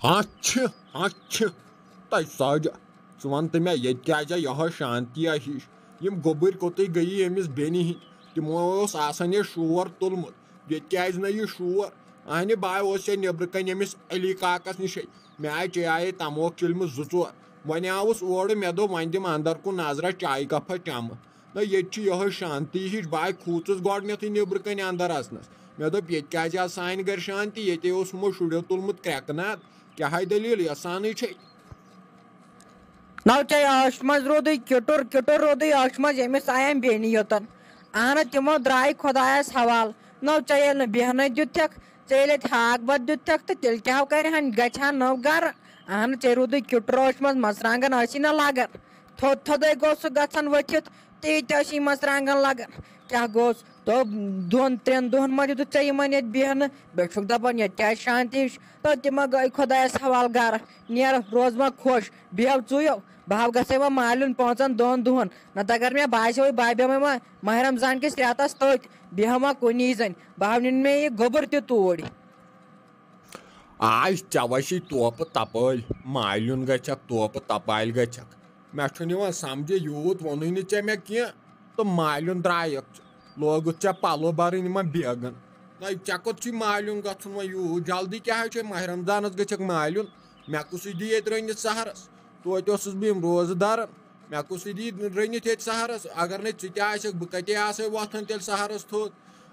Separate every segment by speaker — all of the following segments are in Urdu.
Speaker 1: تہ ساجہ ثہ ون تو مےٚ ییٚتہِ کیٛازِ یِہوے شانتیا ہِش یِم گوٚبٕرۍ کوٚتٕے گٔیی أمِس بیٚنہِ ہِنٛدۍ تِمو اوس آسان یہِ شور تُلمُت ییٚتہِ کیٛازِ نہٕ یہِ شور اہنہِ باے اوس یہِ نیٚبرٕ کَنۍ أمِس علی کاکَس نِشے مےٚ آیہِ چیٚیے تموکھ چٔلمٕژ 2-4 وۄنۍ آوُس اورٕ مےٚ دوٚپ وۄنۍ دِمہٕ اندر کُن نظرا چایہِ کپا چمہٕ نہ ییٚتہِ چھِ یِہوے شانتی ہِش باے کھوٗژُس گۄڈنیٚتھٕے نیٚبرٕ کَنۍ اندر اژنس مےٚ دوٚپ ییٚتہِ کیٛازِ آز سانہِ گرِ شانتی ییٚتے اوس یِمو شُریو تُلمُت کرٛٮ۪کہٕ ناد کیٛاہ دٔلیٖل یژھانٕے چھے
Speaker 2: نو چاہے ٲش منٛز روٗدُے کِٹُر کِٹُر روٗدُے ٲش منٛز ییٚمِس آیم بیٚنہِ یوٚتن اہنہٕ تِمو درٛاے خۄدایس حوالہٕ نو ژےٚ ییٚلہِ نہٕ بیٚہنٕے دِتِکھ ژےٚ ییٚلہِ اتہِ ہاکھ بتہٕ دِتِکھ تہٕ تیٚلہِ کیٛاہ کرِہن گژھِ ہن نٔو گرٕ اہنہٕ ژےٚ روٗدُے کِٹُر ٲش منٛز مرژٕوانٛگن ٲسی نہ لگان تھوٚد تھوٚدے گوٚو سُہ گژھان ؤتھِتھ تیٖتۍ ٲسی مرژٕوانٛگن لگان کیٛاہ گوٚژھ دوٚپ 2-3 دۄہن ما دِتُکھ ژےٚ یِمن ییٚتہِ بیٚہنہٕ بیٚیہِ چھُکھ دپان ییٚتہِ کیٛازِ شانتی ہِش تہٕ تِمو گٔے خۄدایس حوالہٕ گرٕ نیرٕ روز وۄنۍ خۄش بیٚہو ژٕیو بہٕ گژھے وۄنۍ مالیُن 5-2 دۄہن نتہٕ اگر مےٚ باسیٚوے بہٕ بیٚہمے وۄنۍ ماہِ رمضان کِس رٮ۪تس تٔتھۍ بیٚہمہٕ وۄنۍ کُنی زٔنۍ بہٕ نِن مےٚ یہِ گوٚبُر تہِ توٗرۍ
Speaker 1: آج ژےٚ وَسی توپہٕ تپٲلۍ مالیُن گژھکھ توپہٕ تپالہِ گژھکھ مےٚ چھُنہٕ یِوان سمجھے یوٗت ووٚنُے نہٕ ژےٚ مےٚ کینٛہہ تہٕ مالیُن درٛایکھ ژٕ لوگُتھ ژےٚ پلو بَرٕنۍ یِمن بیگن نہ ژےٚ کوٚت چھُے مالیُن گژھُن وۄنۍ یوٗت جلدی کیٛاہ حظ چھے ماہِ رمضانس گژھکھ مالیُن مےٚ کُسٕے دی ییٚتہِ رٔنِتھ سہرس توتہِ اوسُس بہٕ یِم روزٕ دارن مےٚ کُسٕے دی رٔنِتھ ییٚتہِ سہرس اگر نَے ژٕ تہِ آسکھ بہٕ کتے آسہے وۄتھان تیٚلہِ سہرس تھوٚد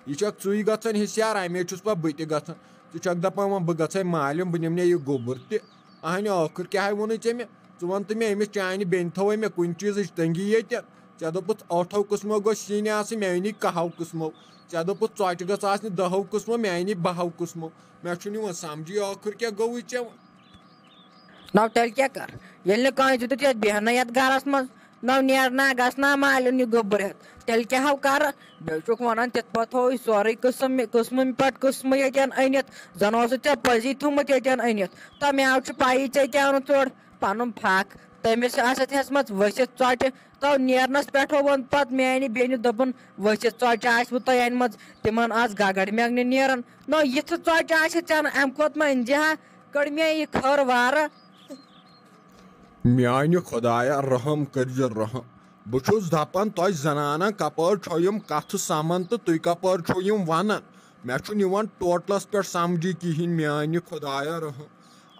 Speaker 1: یہِ چھکھ ژٕے گژھان حِسیار اَمے چھُس پتہٕ بہٕ تہِ گژھان ژٕ چھکھ دپان وۄنۍ بہٕ گژھے مالیُن بہٕ نِمہٕ یہِ گوٚبُر تہِ اہنہِ ٲخٕر کیٛاہ ووٚنُے ژےٚ مےٚ ژٕ وَن تہٕ مےٚ أمِس چانہِ بیٚنہِ تھوٚوے مےٚ کُنہِ چیٖزٕچ تنٛگی ییٚتٮ۪ن ژےٚ دوٚپُتھ 8 قٕسمو گوٚژھ سِنۍ آسٕنۍ مےٚ أنی 10 قٕسمو ژےٚ دوٚپُتھ ژۄچہِ گٔژھ آسنہِ 10 قٕسمو مےٚ أنی 12 قٕسمو مےٚ چھُنہٕ یِوان سمجھی ٲخٕر کیٛاہ گوٚوُے ژےٚ وۄنۍ
Speaker 2: نو تیٚلہِ کیٛاہ کر ییٚلہِ نہٕ کٲنٛسہِ دِتُکھ ییٚتہِ بیٚہنٕے یتھ گرس منٛز نو نیرنا گژھنا مالیُن یہِ گوٚبُر ہٮ۪تھ تیٚلہِ کیٛاہ ہو کرٕ بیٚیہِ چھُکھ ونان تِتھ پٲٹھۍ تھوٚوُے سورُے قٕسمہٕ پٮ۪ٹھ قٕسمہٕ ییٚتٮ۪ن أنِتھ زن اوسُتھ ژےٚ پٔزی تھوٚومُت ییٚتٮ۪ن أنِتھ تہٕ مےٚ چھُ پایی ژےٚ کیٛاہ اوٚنُتھ تورٕ پنُن پھکھ تٔمِس آسٮ۪تھ ہٮ۪ژمٕژ ؤسِتھ ژۄچہِ تو نیرنس پٮ۪ٹھو ووٚن پتہٕ میانہِ بیٚنہِ دوٚپُن ؤسِتھ ژۄچہِ آسوٕ تۄہہِ انمٕژ تِمن آز گگر مٮ۪نٛگنہِ نیران نو یِژھٕ ژۄچہِ آسہِ ژےٚ نہٕ امہِ کھۄتہٕ ما أنزِ ہا کٔڑ مےٚ یہِ خٲر وارٕ
Speaker 1: میانہِ خۄدایا رحم کٔرزِ رحم بہٕ چھُس دپان تۄہہِ زنانن کپٲرۍ چھو یِم کتھٕ سمان تہٕ تُہۍ کپٲرۍ چھو یِم ونان مےٚ چھُنہٕ یِوان ٹوٹلس پٮ۪ٹھ سمجھی کِہینۍ میانہِ خۄدایا رحم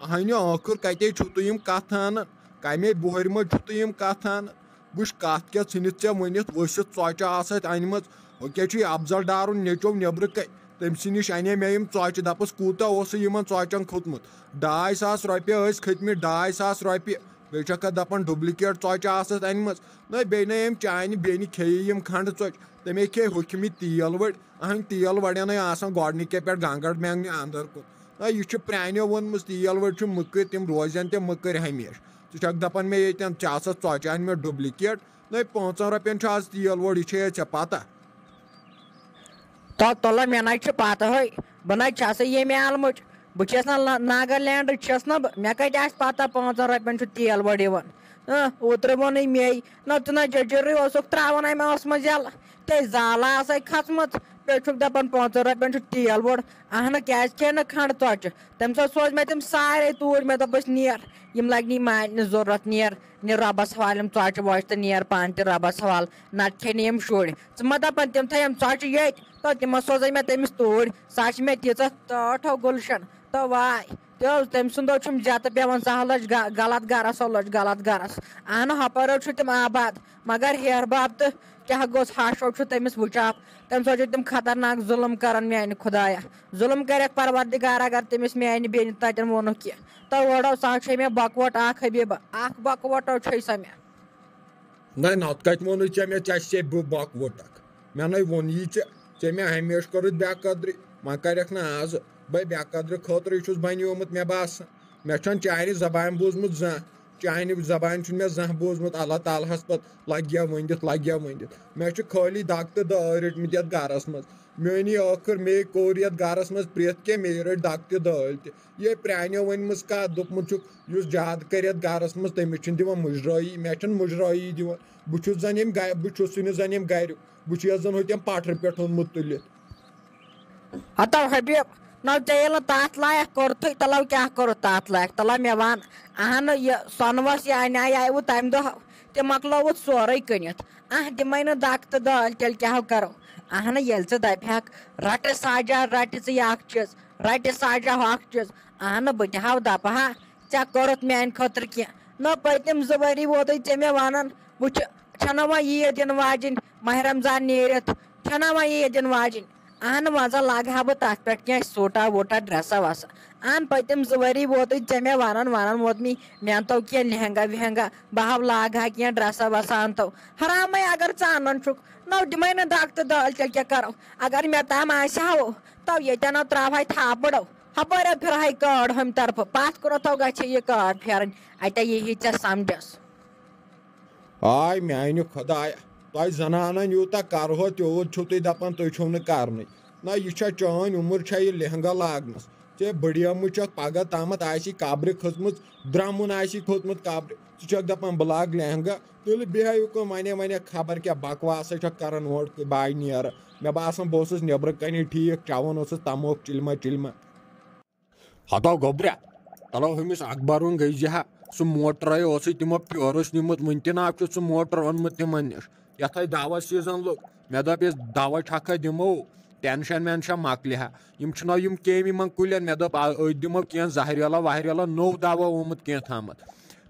Speaker 1: اہنہِ ٲخٕر کتے چھُو تُہۍ یِم کتھٕ انان کمے بۄہرِ منٛز چھُو تُہۍ یِم کتھٕ انان وٕچھ کتھ کیٛاہ ژھٕنِتھ ژےٚ ؤنِتھ ؤسِتھ ژۄچہِ آسہٕ انمٕژ ہُہ کیٛاہ چھُے افضل ڈارُن نیٚچو نیٚبرٕ کَنۍ تٔمۍ سٕے نِش انے مےٚ یِم ژۄچہِ دپس کوٗتاہ اوسُے یِمن ژۄچن کھوٚتمُت 2,500 رۄپیہِ ٲسۍ کھٔتمٕتۍ 2,500 رۄپیہِ بیٚیہِ چھکھا دپان ڈُبلِکیٹ ژۄچہِ آسہٕ انمٕژ نہ بیٚیہِ نَے أمۍ چانہِ بیٚنہِ کھیٚیہِ یِم کھنٛڈٕ ژۄچہِ تٔمے کھے ہوٚکھمٕتۍ تیل وٕڑۍ اہنۍ تیل وڑٮ۪نٕے آسان گۄڈنِکے پٮ۪ٹھ گنٛگڑ مٮ۪نٛگنہِ انٛدر کُن نہ یہِ چھُ پرٛانیو ووٚنمُت تیل وٕڑۍ چھِ مٔکٕرۍ تِم روزن تہِ مٔکٕرۍ ہمیشہِ ژٕ چھکھ دپان مےٚ ییٚتٮ۪ن ژےٚ آسَتھ ژۄچہِ انہِ مےٚ ڈُبلِکیٹ نَے 5 رۄپین چھُ آز تیل ووٚڑ یہِ چھے ژےٚ پتہ
Speaker 2: تو تُلہٕ مےٚ نَے چھِ پتہٕ ہے بہٕ نَے چھسٕے ییٚمہِ عالمٕچ بہٕ چھَس نہ ناگالینڈٕچ چھَس نہ بہٕ مےٚ کتہِ آسہِ پتہ 5 رۄپین چھُ تیل ووٚڑ یِوان اوترٕ ووٚنُے مے نہ ژٕ نہ جٔجِرٕے اوسُکھ تراوان امہِ ٲسہٕ منٛز یَلہٕ ژےٚ زالہٕ آسے کھژمٕژ بیٚیہِ چھُکھ دپان 5 رۄپین چھُ تیل ووٚڑ اہنہٕ کیٛازِ کھے نہٕ کھنٛڈ ژۄچہِ تمہِ ساتہٕ سوز مےٚ تِم سارے توٗرۍ مےٚ دوٚپُس نیر یِم لگنی مالنہِ ضوٚرتھ نیر رۄبس حوالہٕ یِم ژۄچہِ وۄچہِ تہٕ نیر پانہٕ تہِ رۄبس حوالہٕ نتہٕ کھیٚنہِ یِم شُرۍ ژٕ ما دپان تِم تھٲیِم ژۄچہِ ییٚتہِ تہٕ تِمو سوزے مےٚ تٔمِس توٗرۍ سۄ چھِ مےٚ تیٖژاہ ٹٲٹھو گُلشن تہٕ واے تٔمۍ سُنٛد چھُم زیتہٕ پیوان سۄ لٔج غلط گرس سۄ لٔج غلط گرس اہنہٕ ہۄپٲرۍ چھُ تِم آباد مگر ہیہر باب تہٕ کیٛاہ گوٚژھ ہاشو چھُ تٔمِس وٕچھاپ تمہِ سۭتۍ چھِ تِم خطرناک ظُلم کران میانہِ خۄدایا ظُلم کریکھ پروردِگار اگر تٔمِس میانہِ بیٚنہِ تتٮ۪ن ووٚنُکھ کینٛہہ تہٕ اوڑو سۄ چھے مےٚ بۄکوٹ اکھ حبیٖبہ اکھ بۄکوٹو چھے سۄ مےٚ
Speaker 1: نَے نتہٕ کتہِ ووٚنُے ژےٚ مےٚ ژےٚ چھے بہٕ بۄکوٹکھ مےٚ نَے ووٚنی ژےٚ مےٚ ہمیشہٕ کٔرٕتھ بے قدری وۄنۍ کرکھ نہٕ آزٕ بے بے قدرٕ خٲطرٕ چھُس بنیومُت مےٚ باسان مےٚ چھُنہٕ چانہِ زبانہِ بوٗزمُت زانٛہہ چانہِ زبانہِ چھُنہٕ مےٚ زانٛہہ بوٗزمُت اللہ تعالیٰ ہس پتہٕ لگہِ ہا ؤنِتھ مےٚ چھِ خٲلی دگ تہٕ دٲدۍ رٔٹمٕتۍ یتھ گرس منٛز میٲنی ٲخٕر مے کوٚر یتھ گرس منٛز پرٛٮ۪تھ کینٛہہ مے رٔٹۍ دگ تہِ دٲدۍ تہِ یہِ پرٛانیو ؤنمٕژ کتھ دوٚپمُت چھُکھ یُس زیادٕ کرِ یتھ گرس منٛز تٔمِس چھِنہٕ دِوان مُجرٲیی مےٚ چھِنہٕ مُجرٲیی دِوان بہٕ چھُس بہٕ چھُسٕے نہٕ زن ییٚمہِ گریُک بہٕ چھُس زن ہُتٮ۪ن پٹھرٕ پٮ۪ٹھ اوٚنمُت تُلِتھ
Speaker 2: ہتو حبیٖب نو ژےٚ تَتھ لایق کوٚرتھٕے تَلو کیٛاہ کوٚرُتھ تَتھ لایق تَلو مےٚ وَن اہن یہِ سۄنوَس یہِ اَنے آیوٕ تَمہِ دۄہ تہِ مۄکلووُتھ سورُے کٕنِتھ دِمَے نہٕ دَکہٕ تہٕ دٲلۍ تیٚلہِ کیٛاہ کَرو اہنہٕ ییٚلہِ ژٕ دَپہَکھ رَٹہٕ ساجا رَٹہِ ژٕ یہِ اَکھ چیٖز رَٹہِ ساجا ہُہ اَکھ چیٖز اہنہٕ بہٕ تہِ ہاو دَپہٕ ہا ژےٚ کوٚرُتھ میٛانہِ خٲطرٕ کینٛہہ نہ پٔتِم 2 ؤری ووتُے ژےٚ مےٚ وَنان وٕچھ چھَنا وۄنۍ عیٖد یِنہٕ واجِنۍ ماہِ رمضان نیٖرِتھ چھَنا وۄنۍ عیٖد یِنہٕ واجِنۍ اہن وۄنۍ لاگہٕ ہا بہٕ تَتھ پٮ۪ٹھ کینٛہہ سوٗٹا ووٗٹا ڈرٛٮ۪سا وَسا پٔتِم 2 ؤری ووتُے ژےٚ مےٚ وَنان ووتمٕے مےٚ اَنتو کینٛہہ لہنگا وہنگا بہٕ ہاو لاگہٕ ہا کینٛہہ ڈرٛٮ۪سا وَسا اَنتو حرامَے اگر ژٕ اَنان چھُکھ نو دِمَے نہٕ دَکہٕ تہٕ دٲلۍ تیٚلہِ کیٛاہ کَرو اگر مےٚ تام آسہِ ہاو تو ییٚتٮ۪نو ترٛاوہاے تھاپڑو ہپٲرۍ پھِرہاے کٲڈ ہُمہِ طرفہٕ پَتھ کُنتھو گژھِ یہِ کٲڈ پھیرٕنۍ اَتہِ یی ژےٚ سَمجھَس
Speaker 1: آے میانہِ خۄدایا تۄہہِ زنانن یوٗتاہ کرہو تیوٗت چھِو تُہۍ دپان تُہۍ چھِو نہٕ کرنٕے نہ یہِ چھا چٲنۍ عُمر چھا یہِ لہنگا لاگنس ژےٚ بٔڑیمٕژ چھکھ پگہہ تامتھ آسی قبرِ کھٔژمٕژ درٛمُن آسی کھوٚتمُت قبرِ ژٕ چھکھ دپان بہٕ لاگہٕ لہنگا تیٚلہِ بیٚہہِ یُکُن ونے خبر کیٛاہ بکواسے چھکھ کران اورٕ باے نیرٕ مےٚ باسان بہٕ اوسُس نٮ۪برٕ کنے ٹھیٖک چٮ۪وان اوسُس تموک چِلما ہتو گوبرا تلو ہُمِس اکبرُن گٔے ہا سُہ موٹرے اوسُے تِمو پیورُس نِمُت وُنہِ تہِ نہ چھُ سُہ موٹر اوٚنمُت تِمن نِش یتھے دوا سیٖزن لوٚگ مےٚ دوٚپ یُس دوا چھکھا دِمو ٹینشن وینشن مۄکلہِ ہا یِم چھِنہ یِم کیٚمۍ یِمن کُلٮ۪ن مےٚ دوٚپ أتھۍ دِمو کینٛہہ زہریلا وہریلا نوٚو دوا آمُت کینٛہہ تھامتھ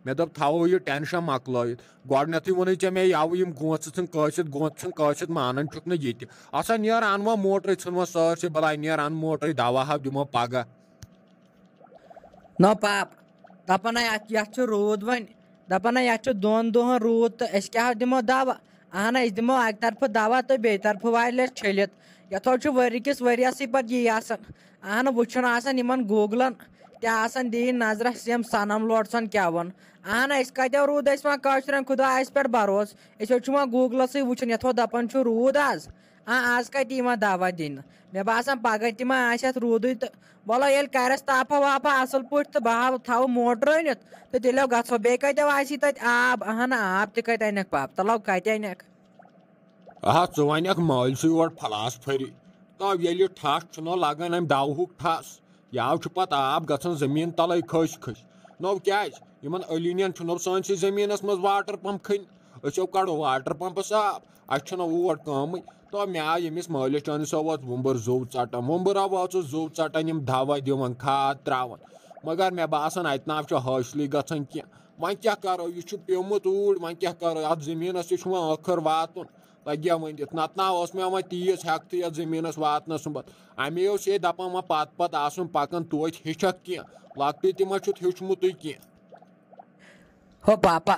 Speaker 1: مےٚ دوٚپ تھاوو یہِ ٹینشن مۄکلٲیِتھ گۄڈنیتھٕے ووٚنُے ژےٚ مےٚ یَوٕ یِم گونٛژٕ ژھٕن کٲشِر مانان چھُکھ نہٕ ییٚتہِ آسان نیر اَن وۄنۍ موٹرٕے ژھٕن سٲرسٕے بلاے نیر اَن موٹرٕے دوا ہاو دِمو پگہہ
Speaker 2: نو پاپ دپان یتھ چھُ روٗد وۄنۍ دپان یتھ چھُ 2 دۄہن روٗد تہٕ أسۍ کیٛاہ دِمو دوا أسۍ دِمو اکہِ طرفہٕ دوا تہٕ بیٚیہِ طرفہٕ والہِ اَسہِ چھٔلِتھ یتھو چھُ ؤری کِس ؤریسٕے پتہٕ یی آسان وٕچھُن آسان یِمن گوٗگلن تہِ آسان دِنۍ نظرس یِم سنم لوڈسن کیٛاہ ووٚن أسۍ کتٮ۪و روٗد اَسہِ وۄنۍ کٲشرٮ۪ن خۄدایس پٮ۪ٹھ بروسہٕ أسۍ چھُ وۄنۍ گوٗگلسٕے وٕچھُن یتھو دپان چھُ روٗد آز کتہِ یی وۄنۍ دوا دِنہٕ مےٚ باسان پگہہ تہِ ما آسہِ اتھ روٗدٕے تہٕ وَلو ییٚلہِ کرٮ۪س تاپھا واپھا اصل پٲٹھۍ تہٕ بہٕ تھاوٕ موٹر أنِتھ تہٕ تیٚلہِ گژھو بیٚیہِ کتٮ۪و آسی تتہِ آب آب تہِ کتہِ انکھ پاپ تلو کتہِ انکھ
Speaker 1: ژٕ ونکھ مٲلسٕے یورٕ فلاسفری تو ییٚلہِ ٹھس چھُنو لگان امہِ دوہُک ٹھس یاو چھُ پتہٕ آب گژھان زٔمیٖن تلے کھٔسۍ نو کیازِ یِمن ألیٖنین چھُنو سٲنسٕے زٔمیٖنس منٛز واٹر پمپ کھٔنۍ أسۍ کڑو واٹر پمپس آب اَسہِ چھُنہٕ اور کٲمٕے تو مےٚ آو ییٚمِس مٲلِس چٲنِس اوس وُمبُر زوٚو ژٹان وُمبرا واژٕ زوٚو ژٹان یِم دوا دِوان کھاد تراوان مگر مےٚ باسان اتہِ نہ چھُ حٲصلٕے گژھان کینٛہہ وۄنۍ کیٛاہ کرو یہِ چھُ پیومُت اوٗرۍ وۄنۍ کیٛاہ کرو اتھ زٔمیٖنس تہِ چھُ وۄنۍ ٲخٕر واتُن لگیا ؤنِتھ نتہٕ نہ اوس مےٚ وۄنۍ تیٖژ ہٮ۪کتھٕے یتھ زٔمیٖنس واتنس سُمبتھ امی اوس یے دپان وۄنۍ پتہٕ آسُن پکان توتہِ ہیٚچھکھ کینٛہہ لۄکٹُے تہِ ما چھُتھ ہیوٚچھمُتٕے کینٛہہ
Speaker 2: ہو پاپا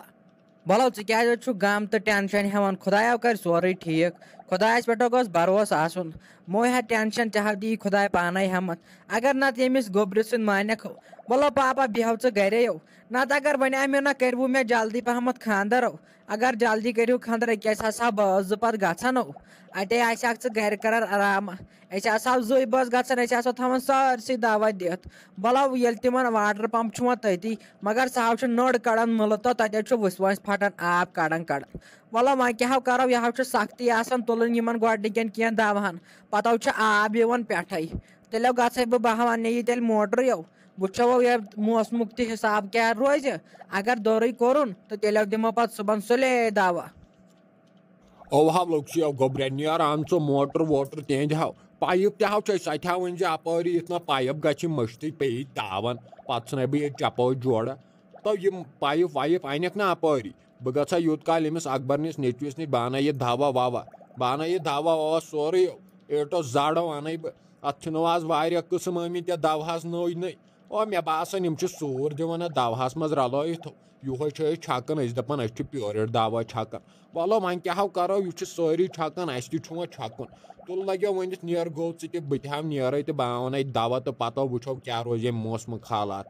Speaker 2: بولو ژٕ کیٛازِ چھُکھ غم تہٕ ٹینشن ہٮ۪وان خۄدایا کرِ سورُے ٹھیٖک خۄدایس پٮ۪ٹھ گوٚژھ بروسہٕ آسُن موے ہا ٹینشن ژےٚ ہا دِی خۄداے پانے ہٮ۪مت اگر نتہٕ ییٚمِس گوٚبرِ سۭتۍ مانکھ وَلو پاپا بیٚہو ژٕ گرے نتہٕ اگر وۄنۍ مےٚ نہ کٔرِوٕ مےٚ جلدی پہمتھ خانٛدر اگر جلدی کٔرِو خانٛدر أکیٛاہ اَسہِ آسہٕ ہاو بٲژ 2 پتہٕ گژھان اتے آسہٕ ژٕ گرِ کران آرام أسۍ آسہٕ ہاو 2 بٲژ گژھان أسۍ آسو تھاوان سٲرسٕے دوا دِتھ بلو ییٚلہِ تِمن واٹر پمپ چھُ وۄنۍ تٔتی مگر سُہ ہاو چھُ نٔر کڑان مٕلہٕ تو تتہِ چھُ وٕسۍ پھٹان آب کڑان وَلو وۄنۍ کیٛاہ کرو یہِ چھُ سختی آسان تُلٕنۍ یِمن گۄڈنِکٮ۪ن کینٛہہ دواہن پتہٕ چھُ آب یِوان پٮ۪ٹھے تیٚلہِ گژھے بہٕ اَننہِ یہِ تیٚلہِ موٹرٕے وٕچھو یہِ موسمُک تہِ حِساب کیٛاہ روزِ اگر دوٚرٕے کوٚرُن تہٕ تیٚلہِ دِمو پتہٕ صُبحن سُلے دوا
Speaker 1: اوہا لوٚگسٕے گوبرا نیر اَن ژٕ موٹر ووٹر تِہنٛدِ ہاو پایپ تہِ ہاو چھِ أسۍ اَتہِ ہاو أنۍ زِ اپٲری یُتھ نہٕ پایپ گژھِ مٔشتٕے پیٚیہِ تاون پتہٕ ژھٕنَے بہٕ ییٚتہِ چپٲے جورٕ تو یِم پایپ وایپ انکھ نہ اپٲری بہٕ گژھٕ ہا یوٗت کال أمِس اکبرنِس نیچوِس نِش بہٕ اَنَے یہِ دوا ووا بہٕ اَنَے یہِ دوا ووا سورُے ایٹو زڈو اَنَے بہٕ اتھ چھِنہٕ آز واریاہ قٕسم آمٕتۍ یتھ دوہس نٔے مےٚ باسان یِم چھِ سوٗر دِوان اتھ دوہس منٛز رلٲیِتھ یِہوے چھِ أسۍ چھکان أسۍ دپان أسۍ چھِ پیورِٹ دوا چھکان وَلو وۄنۍ کیٛاہ کرو یہِ چھِ سٲری چھکان اَسہِ تہِ چھُ وۄنۍ چھکُن تُل لگیو ؤنِتھ نیر گوٚو ژٕ تہِ بہٕ تہِ ہاو نیرے تہٕ بہٕ اَنَے دوا تہٕ پتہٕ وٕچھو کیٛاہ روزِ ییٚمہِ موسمُک حالات